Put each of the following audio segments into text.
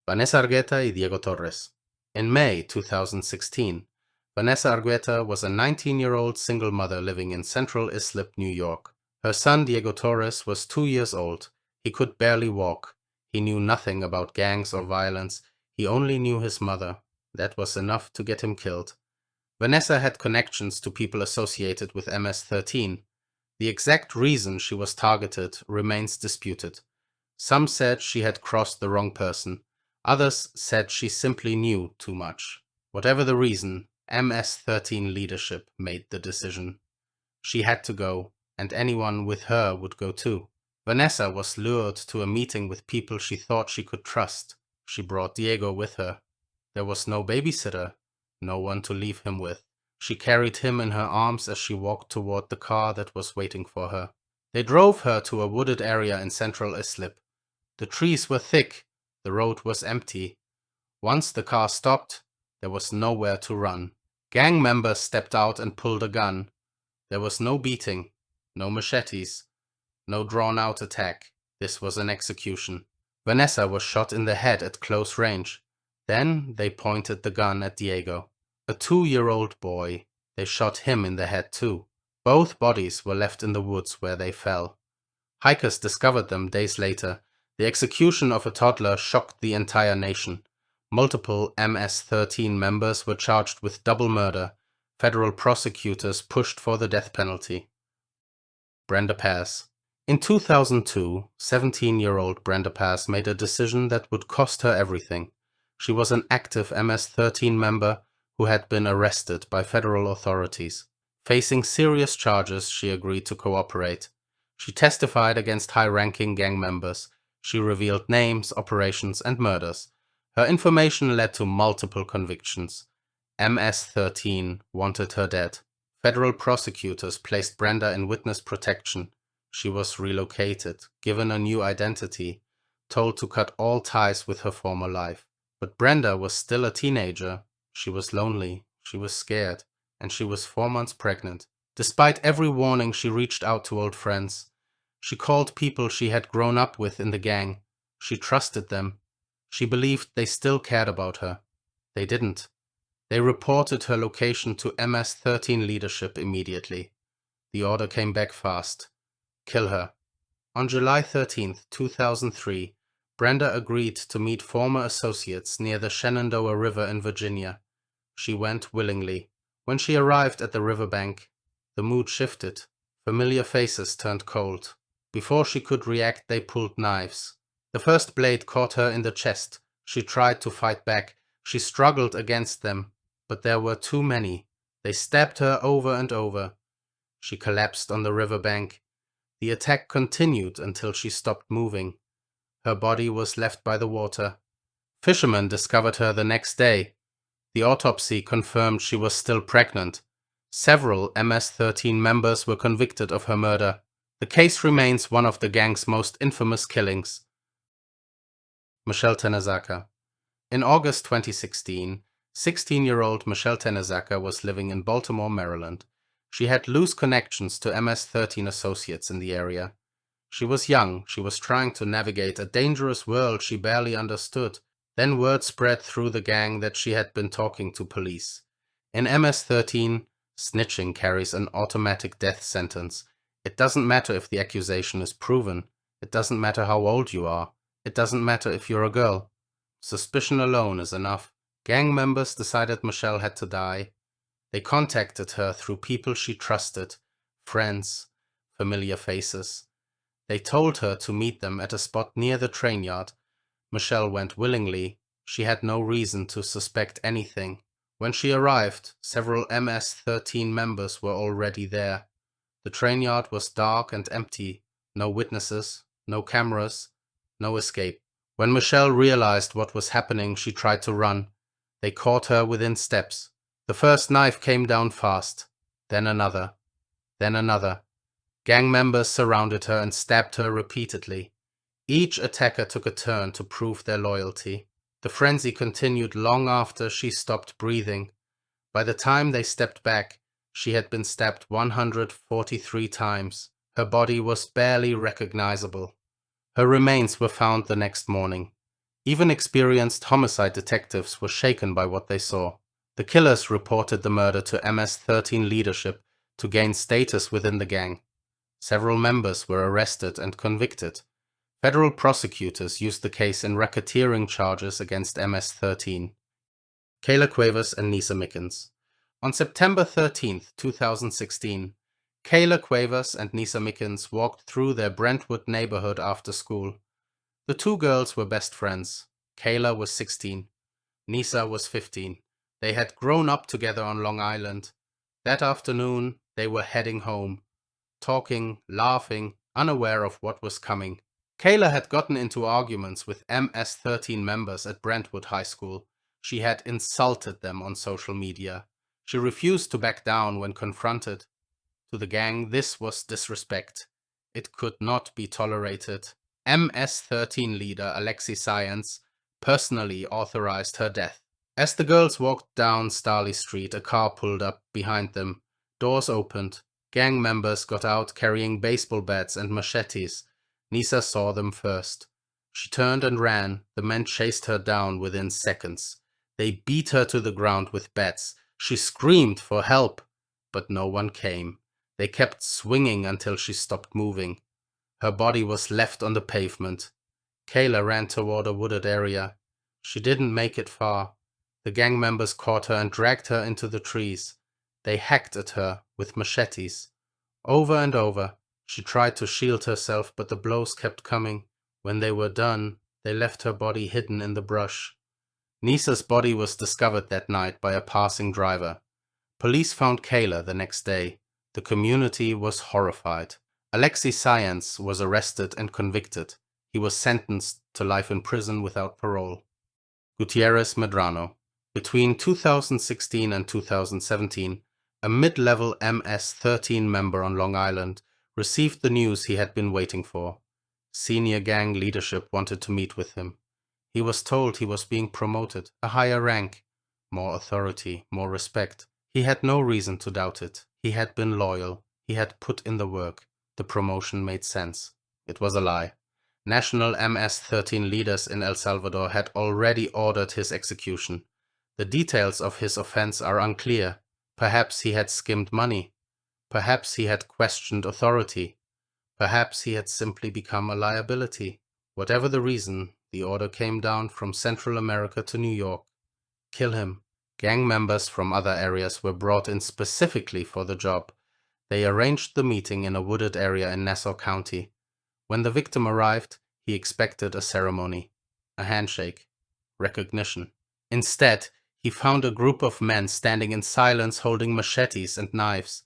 Vanessa Argueta y Diego Torres. In May 2016, Vanessa Argueta was a 19-year-old single mother living in Central Islip, New York. Her son Diego Torres was 2 years old. He could barely walk. He knew nothing about gangs or violence. He only knew his mother. That was enough to get him killed. Vanessa had connections to people associated with MS-13. The exact reason she was targeted remains disputed. Some said she had crossed the wrong person. Others said she simply knew too much. Whatever the reason, MS-13 leadership made the decision. She had to go, and anyone with her would go too. Vanessa was lured to a meeting with people she thought she could trust. She brought Diego with her. There was no babysitter, no one to leave him with. She carried him in her arms as she walked toward the car that was waiting for her. They drove her to a wooded area in Central Islip. The trees were thick, the road was empty. Once the car stopped, there was nowhere to run. Gang members stepped out and pulled a gun. There was no beating, no machetes, no drawn-out attack. This was an execution. Vanessa was shot in the head at close range. Then they pointed the gun at Diego, a 2-year-old boy. They shot him in the head too. Both bodies were left in the woods where they fell. Hikers discovered them days later. The execution of a toddler shocked the entire nation. Multiple MS-13 members were charged with double murder. Federal prosecutors pushed for the death penalty. Brenda Paz. In 2002, 17-year-old Brenda Paz made a decision that would cost her everything. She was an active MS-13 member who had been arrested by federal authorities. Facing serious charges, she agreed to cooperate. She testified against high-ranking gang members. She revealed names, operations, and murders. Her information led to multiple convictions. MS-13 wanted her dead. Federal prosecutors placed Brenda in witness protection. She was relocated, given a new identity, told to cut all ties with her former life. But Brenda was still a teenager. She was lonely, she was scared, and she was 4 months pregnant. Despite every warning, she reached out to old friends. She called people she had grown up with in the gang. She trusted them. She believed they still cared about her. They didn't. They reported her location to MS-13 leadership immediately. The order came back fast. Kill her. On July 13, 2003, Brenda agreed to meet former associates near the Shenandoah River in Virginia. She went willingly. When she arrived at the riverbank, the mood shifted. Familiar faces turned cold. Before she could react, they pulled knives. The first blade caught her in the chest. She tried to fight back. She struggled against them, but there were too many. They stabbed her over and over. She collapsed on the riverbank. The attack continued until she stopped moving. Her body was left by the water. Fishermen discovered her the next day. The autopsy confirmed she was still pregnant. Several MS-13 members were convicted of her murder. The case remains one of the gang's most infamous killings. Michelle Tenezaka. In August 2016, 16-year-old Michelle Tenezaka was living in Baltimore, Maryland. She had loose connections to MS-13 associates in the area. She was young. She was trying to navigate a dangerous world she barely understood. Then word spread through the gang that she had been talking to police. In MS-13, snitching carries an automatic death sentence. It doesn't matter if the accusation is proven. It doesn't matter how old you are. It doesn't matter if you're a girl. Suspicion alone is enough. Gang members decided Michelle had to die. They contacted her through people she trusted, friends, familiar faces. They told her to meet them at a spot near the train yard. Michelle went willingly. She had no reason to suspect anything. When she arrived, several MS-13 members were already there. The train yard was dark and empty. No witnesses, no cameras, no escape. When Michelle realized what was happening, she tried to run. They caught her within steps. The first knife came down fast. Then another. Then another. Gang members surrounded her and stabbed her repeatedly. Each attacker took a turn to prove their loyalty. The frenzy continued long after she stopped breathing. By the time they stepped back, she had been stabbed 143 times. Her body was barely recognizable. Her remains were found the next morning. Even experienced homicide detectives were shaken by what they saw. The killers reported the murder to MS-13 leadership to gain status within the gang. Several members were arrested and convicted. Federal prosecutors used the case in racketeering charges against MS-13. Kayla Cuevas and Nisa Mickens. On September 13, 2016, Kayla Cuevas and Nisa Mickens walked through their Brentwood neighborhood after school. The two girls were best friends. Kayla was 16. Nisa was 15. They had grown up together on Long Island. That afternoon, they were heading home, talking, laughing, unaware of what was coming. Kayla had gotten into arguments with MS-13 members at Brentwood High School. She had insulted them on social media. She refused to back down when confronted. To the gang, this was disrespect. It could not be tolerated. MS-13 leader Alexi Science personally authorized her death. As the girls walked down Starley Street, a car pulled up behind them. Doors opened. Gang members got out carrying baseball bats and machetes. Nisa saw them first. She turned and ran. The men chased her down within seconds. They beat her to the ground with bats. She screamed for help, but no one came. They kept swinging until she stopped moving. Her body was left on the pavement. Kayla ran toward a wooded area. She didn't make it far. The gang members caught her and dragged her into the trees. They hacked at her with machetes. Over and over, she tried to shield herself, but the blows kept coming. When they were done, they left her body hidden in the brush. Nisa's body was discovered that night by a passing driver. Police found Kayla the next day. The community was horrified. Alexi Science was arrested and convicted. He was sentenced to life in prison without parole. Gutierrez Medrano. Between 2016 and 2017, a mid-level MS-13 member on Long Island received the news he had been waiting for. Senior gang leadership wanted to meet with him. He was told he was being promoted, a higher rank, more authority, more respect. He had no reason to doubt it. He had been loyal. He had put in the work. The promotion made sense. It was a lie. National MS-13 leaders in El Salvador had already ordered his execution. The details of his offense are unclear. Perhaps he had skimmed money. Perhaps he had questioned authority. Perhaps he had simply become a liability. Whatever the reason, the order came down from Central America to New York. Kill him. Gang members from other areas were brought in specifically for the job. They arranged the meeting in a wooded area in Nassau County. When the victim arrived, he expected a ceremony, a handshake, recognition. Instead, he found a group of men standing in silence holding machetes and knives.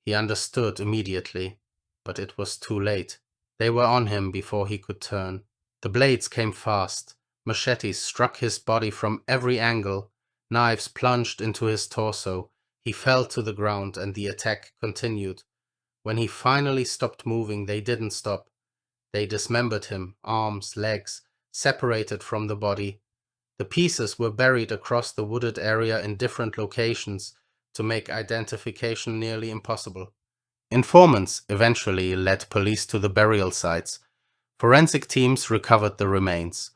He understood immediately, but it was too late. They were on him before he could turn. The blades came fast. Machetes struck his body from every angle. Knives plunged into his torso. He fell to the ground and the attack continued. When he finally stopped moving, they didn't stop. They dismembered him, arms, legs, separated from the body. The pieces were buried across the wooded area in different locations to make identification nearly impossible. Informants eventually led police to the burial sites. Forensic teams recovered the remains.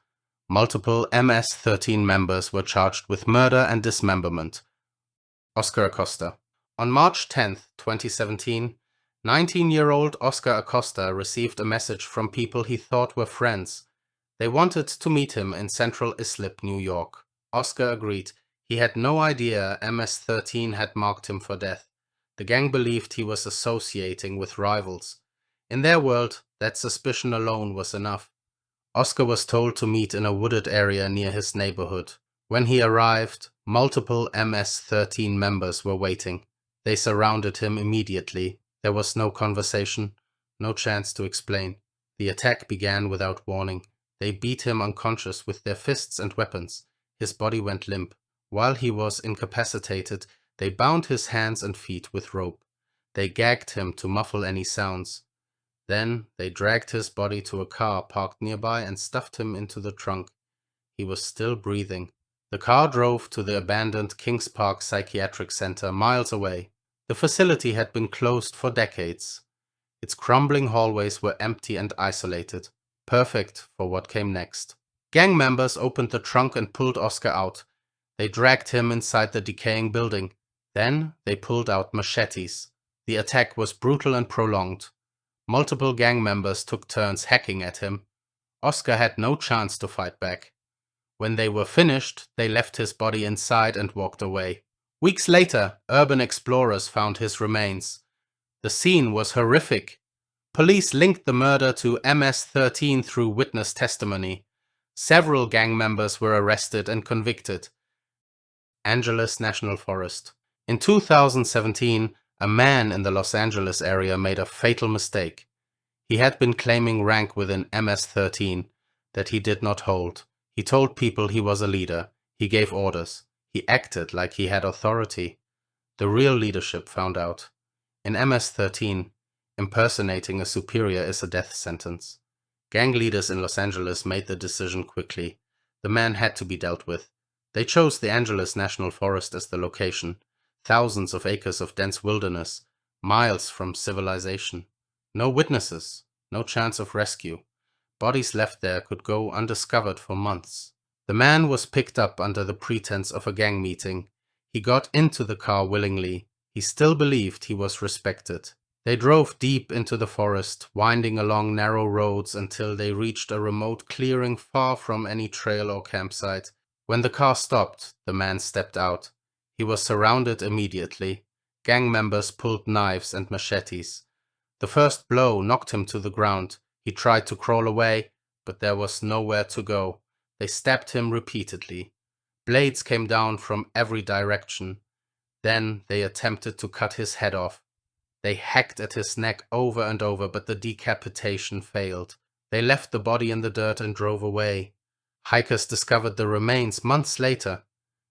Multiple MS-13 members were charged with murder and dismemberment. Oscar Acosta. On March 10, 2017, 19-year-old Oscar Acosta received a message from people he thought were friends. They wanted to meet him in Central Islip, New York. Oscar agreed. He had no idea MS-13 had marked him for death. The gang believed he was associating with rivals. In their world, that suspicion alone was enough. Oscar was told to meet in a wooded area near his neighborhood. When he arrived, multiple MS-13 members were waiting. They surrounded him immediately. There was no conversation, no chance to explain. The attack began without warning. They beat him unconscious with their fists and weapons. His body went limp. While he was incapacitated, they bound his hands and feet with rope. They gagged him to muffle any sounds. Then they dragged his body to a car parked nearby and stuffed him into the trunk. He was still breathing. The car drove to the abandoned Kings Park Psychiatric Center miles away. The facility had been closed for decades. Its crumbling hallways were empty and isolated, perfect for what came next. Gang members opened the trunk and pulled Oscar out. They dragged him inside the decaying building. Then they pulled out machetes. The attack was brutal and prolonged. Multiple gang members took turns hacking at him. Oscar had no chance to fight back. When they were finished, they left his body inside and walked away. Weeks later, urban explorers found his remains. The scene was horrific. Police linked the murder to MS-13 through witness testimony. Several gang members were arrested and convicted. Angeles National Forest. In 2017, a man in the Los Angeles area made a fatal mistake. He had been claiming rank within MS-13 that he did not hold. He told people he was a leader. He gave orders. He acted like he had authority. The real leadership found out. In MS-13, impersonating a superior is a death sentence. Gang leaders in Los Angeles made the decision quickly. The man had to be dealt with. They chose the Angeles National Forest as the location. Thousands of acres of dense wilderness, miles from civilization. No witnesses, no chance of rescue. Bodies left there could go undiscovered for months. The man was picked up under the pretense of a gang meeting. He got into the car willingly. He still believed he was respected. They drove deep into the forest, winding along narrow roads until they reached a remote clearing far from any trail or campsite. When the car stopped, the man stepped out. He was surrounded immediately. Gang members pulled knives and machetes. The first blow knocked him to the ground. He tried to crawl away, but there was nowhere to go. They stabbed him repeatedly. Blades came down from every direction. Then they attempted to cut his head off. They hacked at his neck over and over, but the decapitation failed. They left the body in the dirt and drove away. Hikers discovered the remains months later.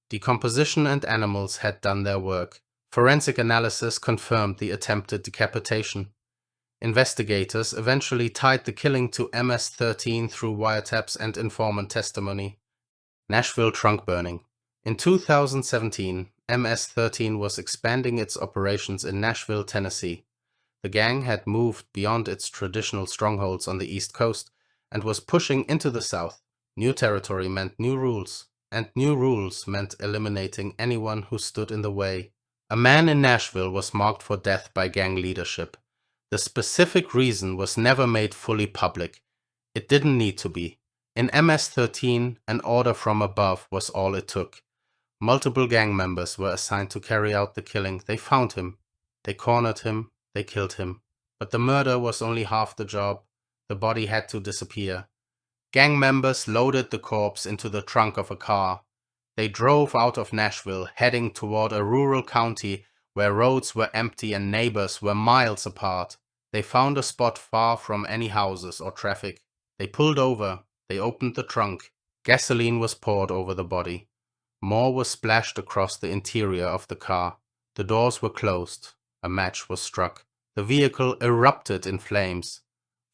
Decomposition and animals had done their work. Forensic analysis confirmed the attempted decapitation. Investigators eventually tied the killing to MS-13 through wiretaps and informant testimony. Nashville trunk burning. In 2017, MS-13 was expanding its operations in Nashville, Tennessee. The gang had moved beyond its traditional strongholds on the East Coast and was pushing into the South. New territory meant new rules, and new rules meant eliminating anyone who stood in the way. A man in Nashville was marked for death by gang leadership. The specific reason was never made fully public. It didn't need to be. In MS-13, an order from above was all it took. Multiple gang members were assigned to carry out the killing. They found him. They cornered him. They killed him. But the murder was only half the job. The body had to disappear. Gang members loaded the corpse into the trunk of a car. They drove out of Nashville, heading toward a rural county where roads were empty and neighbors were miles apart. They found a spot far from any houses or traffic. They pulled over. They opened the trunk. Gasoline was poured over the body. More was splashed across the interior of the car. The doors were closed. A match was struck. The vehicle erupted in flames.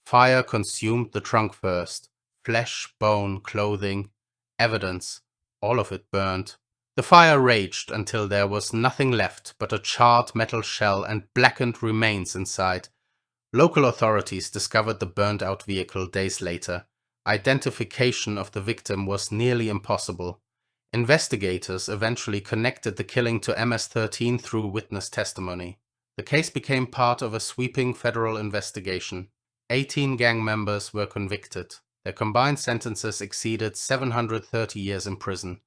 Fire consumed the trunk first. Flesh, bone, clothing, evidence, all of it burned. The fire raged until there was nothing left but a charred metal shell and blackened remains inside. Local authorities discovered the burned-out vehicle days later. Identification of the victim was nearly impossible. Investigators eventually connected the killing to MS-13 through witness testimony. The case became part of a sweeping federal investigation. 18 gang members were convicted. Their combined sentences exceeded 730 years in prison.